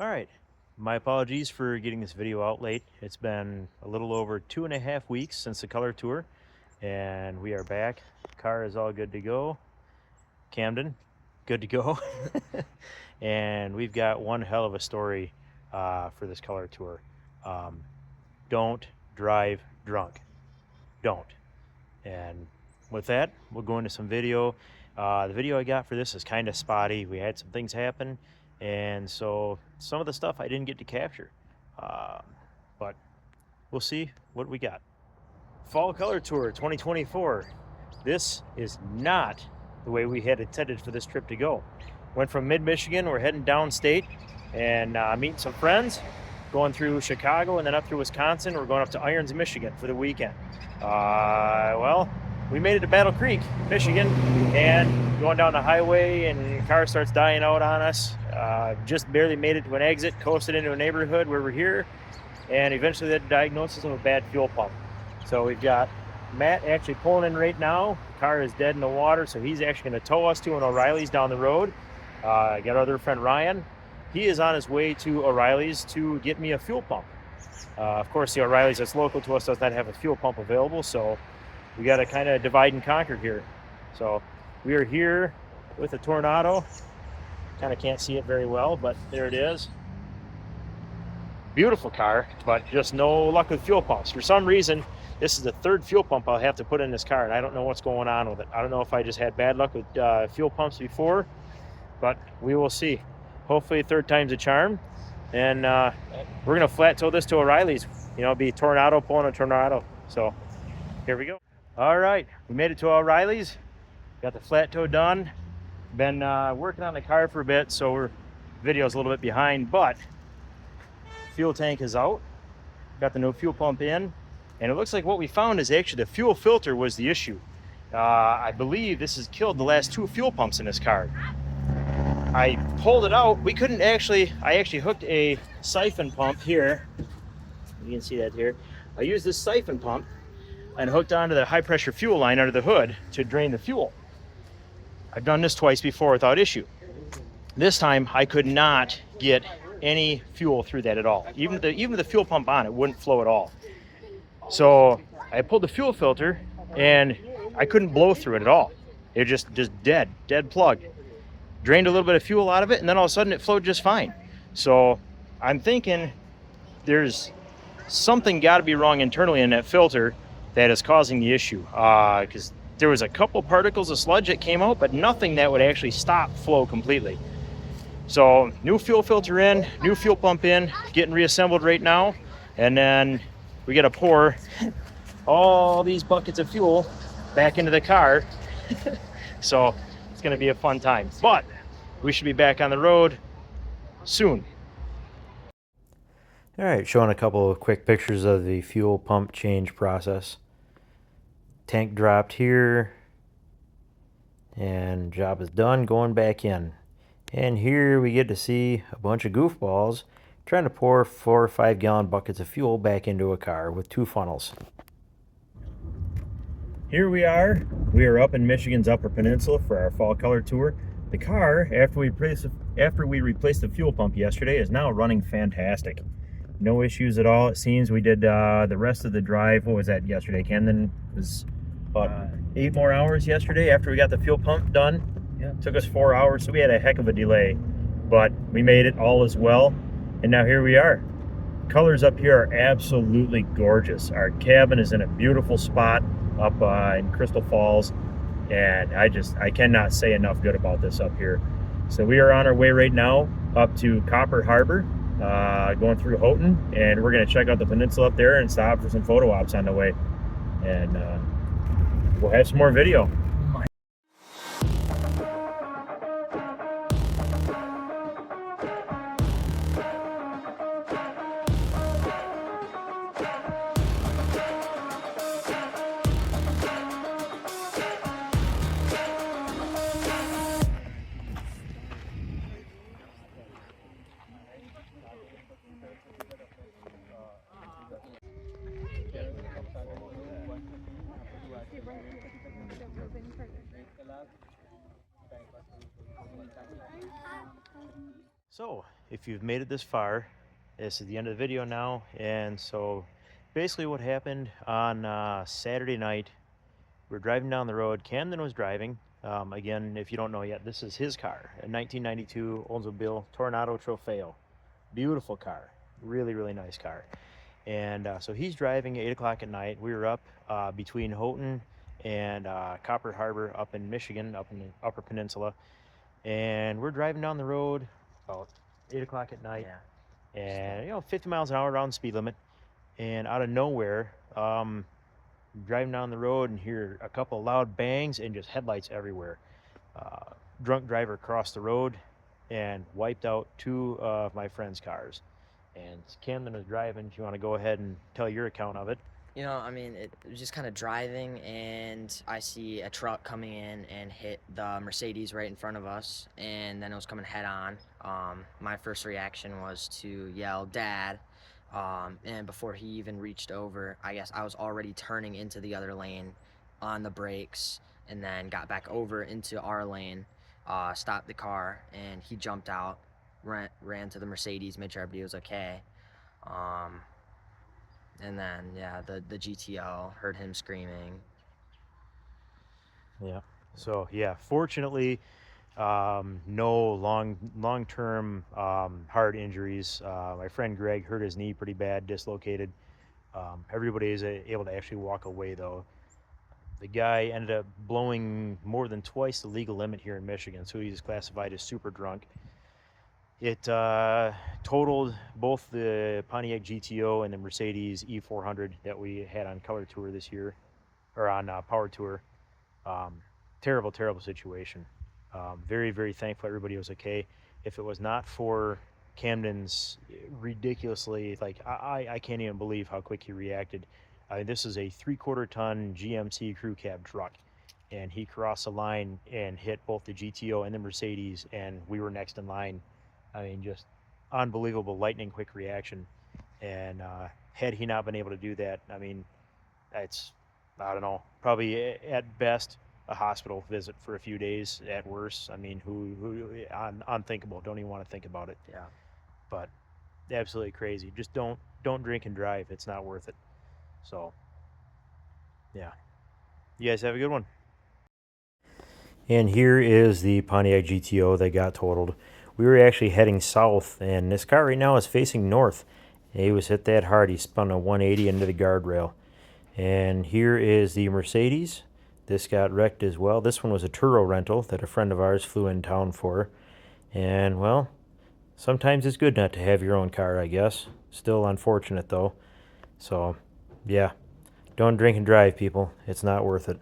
All right, my apologies for getting this video out late. It's been a little over 2.5 weeks since the color tour, and we are back. Car is all good to go. Camden, good to go. And we've got one hell of a story for this color tour. Don't drive drunk. Don't. And with that, we'll go into some video. The video I got for this is kind of spotty. We had some things happen, and so some of the stuff I didn't get to capture. But we'll see what we got. Fall Color Tour 2024. This is not the way we had intended for this trip to go. Went from mid-Michigan, we're heading downstate and meeting some friends, going through Chicago and then up through Wisconsin. We're going up to Irons, Michigan for the weekend. Well, we made it to Battle Creek, Michigan, and going down the highway and the car starts dying out on us. Just barely made it to an exit, coasted into a neighborhood where we're here, and eventually they had a diagnosis of a bad fuel pump. So we've got Matt actually pulling in right now. The car is dead in the water, so he's actually going to tow us to an O'Reilly's down the road. I got our other friend Ryan. He is on his way to O'Reilly's to get me a fuel pump. Of course, the O'Reilly's that's local to us does not have a fuel pump available, so we got to kind of divide and conquer here. So we are here with a Toronado. Kind of can't see it very well, but there it is. Beautiful car, but just no luck with fuel pumps. For some reason, this is the third fuel pump I'll have to put in this car, and I don't know what's going on with it. I don't know if I just had bad luck with fuel pumps before, but we will see. Hopefully third time's a charm. And we're gonna flat tow this to O'Reilly's. You know, be Toronado pulling a Toronado. So here we go. All right, we made it to O'Reilly's. Got the flat tow done. Been working on the car for a bit, so our video's a little bit behind, but fuel tank is out. Got the new fuel pump in, and it looks like what we found is actually the fuel filter was the issue. I believe this has killed the last two fuel pumps in this car. I pulled it out. We couldn't actually, I actually hooked a siphon pump here. You can see that here. I used this siphon pump and hooked onto the high pressure fuel line under the hood to drain the fuel. I've done this twice before without issue. This time I could not get any fuel through that at all. Even the fuel pump on it wouldn't flow at all. So I pulled the fuel filter and I couldn't blow through it at all. It just dead plug. Drained a little bit of fuel out of it, and then all of a sudden it flowed just fine. So I'm thinking there's something got to be wrong internally in that filter that is causing the issue. Because there was a couple particles of sludge that came out, but nothing that would actually stop flow completely. So new fuel filter in, new fuel pump in, getting reassembled right now. And then we got to pour all these buckets of fuel back into the car. So it's going to be a fun time, but we should be back on the road soon. All right, showing a couple of quick pictures of the fuel pump change process. Tank dropped here, and job is done, going back in. And here we get to see a bunch of goofballs trying to pour 4 or 5 gallon buckets of fuel back into a car with 2 funnels. Here we are up in Michigan's Upper Peninsula for our fall color tour. The car, after we replaced the fuel pump yesterday, is now running fantastic. No issues at all, it seems. We did the rest of the drive, what was that yesterday, Camden? It was about 8 more hours yesterday after we got the fuel pump done. Yeah. Took us 4 hours, so we had a heck of a delay. But we made it all as well, and now here we are. Colors up here are absolutely gorgeous. Our cabin is in a beautiful spot up in Crystal Falls, and I cannot say enough good about this up here. So we are on our way right now up to Copper Harbor, going through Houghton, and we're going to check out the peninsula up there and stop for some photo ops on the way, and we'll have some more video. So if you've made it this far, this is the end of the video now. And so basically what happened on Saturday night, we're driving down the road. Camden was driving. Again, if you don't know yet, this is his car, a 1992 Oldsmobile Toronado Trofeo. Beautiful car, really, really nice car. And so he's driving at 8 o'clock at night. We were up between Houghton and Copper Harbor up in Michigan, up in the Upper Peninsula. And we're driving down the road about 8 o'clock at night. Yeah. And, 50 miles an hour around the speed limit. And out of nowhere, driving down the road and hear a couple of loud bangs and just headlights everywhere. Drunk driver crossed the road and wiped out two of my friend's cars. And Camden was driving. If you want to go ahead and tell your account of it. It was just kind of driving, and I see a truck coming in and hit the Mercedes right in front of us, and then it was coming head on. My first reaction was to yell, "Dad!" And before he even reached over, I guess I was already turning into the other lane on the brakes, and then got back over into our lane, stopped the car, and he jumped out, ran to the Mercedes, made sure everybody was okay. And then, the GTO, heard him screaming. Yeah. So, fortunately, no long-term hard injuries. My friend Greg hurt his knee pretty bad, dislocated. Everybody is able to actually walk away, though. The guy ended up blowing more than twice the legal limit here in Michigan, so he's classified as super drunk. It totaled both the Pontiac GTO and the Mercedes E400 that we had on Color Tour this year, or on Power Tour. Terrible situation. Very, very thankful everybody was okay. If it was not for Camden's ridiculously, I can't even believe how quick he reacted. This is a 3/4 ton GMC crew cab truck, and he crossed the line and hit both the GTO and the Mercedes, and we were next in line. Just unbelievable lightning quick reaction. And had he not been able to do that, it's, I don't know, probably at best a hospital visit for a few days, at worst. Unthinkable. Don't even want to think about it. Yeah. But absolutely crazy. Just don't drink and drive. It's not worth it. So, yeah. You guys have a good one. And here is the Pontiac GTO that got totaled. We were actually heading south, and this car right now is facing north. He was hit that hard. He spun a 180 into the guardrail. And here is the Mercedes. This got wrecked as well. This one was a Turo rental that a friend of ours flew in town for. And, well, sometimes it's good not to have your own car, I guess. Still unfortunate, though. So, yeah. Don't drink and drive, people. It's not worth it.